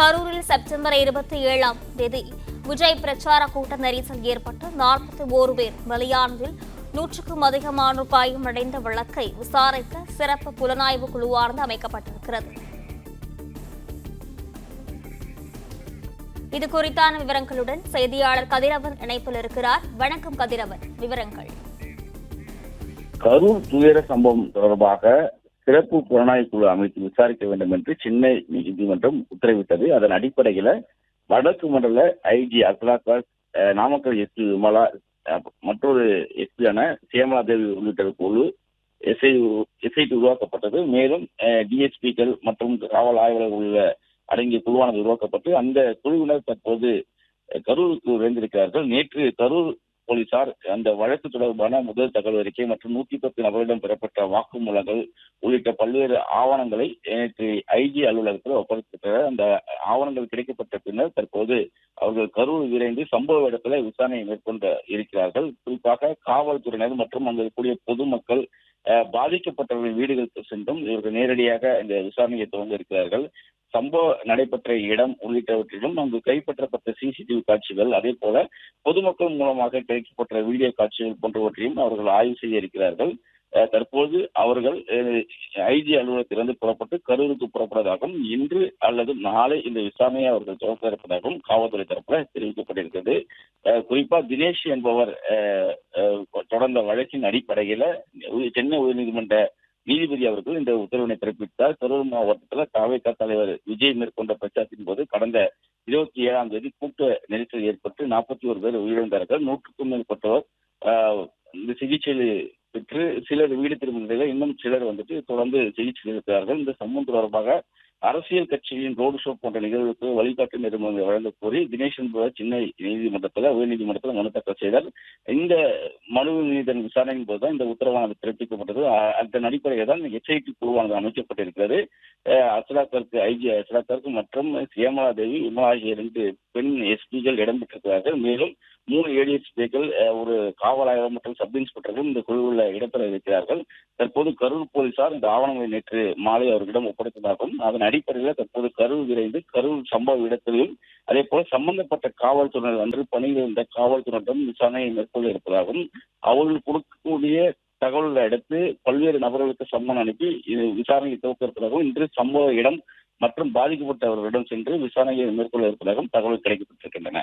கரூரில் செப்டம்பர் 27ஆம் தேதி விஜய் பிரச்சார கூட்ட நெரிசல் ஏற்பட்டு 41 பேர் பலியானதில் 100க்கும் அதிகமானோர் காயமடைந்த வழக்கை விசாரிக்க சிறப்பு புலனாய்வு குழுவானது அமைக்கப்பட்டிருக்கிறது. இது குறித்தான விவரங்களுடன் செய்தியாளர் கதிரவன் இணைப்பில் இருக்கிறார். வணக்கம் கதிரவன், விவரங்கள். கரூர் துயர சம்பவம் தொடர்பாக சிறப்பு புலனாய்வு குழு அமைத்து விசாரிக்க வேண்டும் என்று சென்னை நீதிமன்றம் உத்தரவிட்டது. அதன் அடிப்படையில் வடக்கு மண்டல ஐஜி அஸ்லாக்கார், நாமக்கல் எஸ்பி விமலா, மற்றொரு எஸ்பியான சியாமலா தேவி உள்ளிட்ட குழு எஸ்ஐடி உருவாக்கப்பட்டது. மேலும் டிஎஸ்பிக்கள் மற்றும் காவல் ஆய்வாளர்கள் அடங்கிய குழுவானது உருவாக்கப்பட்டு அந்த குழுவினர் தற்போது கரூருக்கு விரைந்திருக்கிறார்கள். நேற்று கரூர் போலீசார் அந்த வழக்கு தொடர்பான முதல் தகவல் அறிக்கை மற்றும் 110 நபர்களிடம் பெறப்பட்ட வாக்குமூலங்கள் உள்ளிட்ட பல்வேறு ஆவணங்களை நேற்று ஐஜி அலுவலகத்தில் ஒப்படைத்திருக்கிறார். அந்த ஆவணங்கள் கிடைக்கப்பட்ட பின்னர் தற்போது அவர்கள் கரூர் விரைந்து சம்பவ இடத்துல விசாரணை மேற்கொண்டு இருக்கிறார்கள். குறிப்பாக காவல்துறையினர் மற்றும் அங்கு இருக்கக்கூடிய பொதுமக்கள், பாதிக்கப்பட்டவர்களின் வீடுகளுக்கு சென்றும் இவர்கள் நேரடியாக இந்த விசாரணையை துவங்க இருக்கிறார்கள். சம்பவம் நடைபெற்ற இடம் உள்ளிட்டவற்றிலும் அங்கு கைப்பற்றப்பட்ட சிசிடிவி காட்சிகள், அதே போல பொதுமக்கள் மூலமாக கிடைக்கப்பட்ட வீடியோ காட்சிகள் போன்றவற்றையும் அவர்கள் ஆய்வு செய்ய இருக்கிறார்கள். தற்போது அவர்கள் ஐஜி அலுவலகத்திலிருந்து புறப்பட்டு கரூருக்கு புறப்படுவதாகவும் இன்று அல்லது நாளை இந்த விசாரணையை அவர்கள் துவக்க இருப்பதாகவும் காவல்துறை தரப்புல தெரிவிக்கப்பட்டிருக்கிறது. குறிப்பா தினேஷ் என்பவர் தொடர்ந்த வழக்கின் அடிப்படையில சென்னை உயர்நீதிமன்ற நீதிபதி அவர்கள் இந்த உத்தரவினை பிறப்பித்தார். கரூர் மாவட்டத்தில் தவேக தலைவர் விஜய் மேற்கொண்ட பிரச்சாரத்தின் போது கடந்த 27ஆம் தேதி கூட்ட நெரிசல் ஏற்பட்டு 41 பேர் உயிரிழந்தார்கள். 100க்கும் மேற்பட்டவர் இந்த சிகிச்சையில் பெற்று சிலர் வீடு திரும்பினார்கள். இன்னும் சிலர் தொடர்ந்து சிகிச்சை இருக்கிறார்கள். இந்த சம்பவம் தொடர்பாக அரசியல் கட்சியின் ரோடு ஷோ போன்ற நிகழ்வுக்கு வழிகாட்டு நெறிமுறை வழங்க கோரி தினேஷ் என்பவர் சென்னை உயர்நீதிமன்றத்தில் மனு தாக்கல் செய்தார். இந்த மனு மீதான விசாரணையின் போதுதான் இந்த உத்தரவானது பிறப்பிக்கப்பட்டது. அதன் அடிப்படையில் தான் எஸ்ஐடி குழுவானது அமைக்கப்பட்டிருக்கிறது. ஐஜி அஸ்லாக்காருக்கு மற்றும் சியாமலா தேவி, விமலா ஆகிய 2 பெண் எஸ்பிகள் இடம்பெற்றிருக்கிறார்கள். மேலும் 3 ஏடிஎஸ்பிகள், ஒரு காவல் ஆய்வாளர் மற்றும் சப் இன்ஸ்பெக்டர்கள் இந்த குழுவில் இடம்பெற இருக்கிறார்கள். தற்போது கரூர் போலீசார் இந்த ஆவணங்களை நேற்று மாலை அவர்களிடம் ஒப்படைத்ததாகவும் அதன் அடிப்படையில் தற்போது கரூர் விரைந்து கரூர் சம்பவ இடத்திலும் அதே போல சம்பந்தப்பட்ட காவல்துறையினர் அன்று பணியில் இருந்த காவல்துறையினரிடம் விசாரணையை மேற்கொள்ள இருப்பதாகவும் அவர்கள் கொடுக்கக்கூடிய தகவல்களை அடுத்து பல்வேறு நபர்களுக்கு சம்மன் அனுப்பி விசாரணையை துவக்க இருப்பதாகவும் இன்று சம்பவ இடம் மற்றும் பாதிக்கப்பட்டவர்களிடம் சென்று விசாரணையை மேற்கொள்ள இருப்பதாகவும் தகவல் கிடைக்கப்பட்டிருக்கின்றன.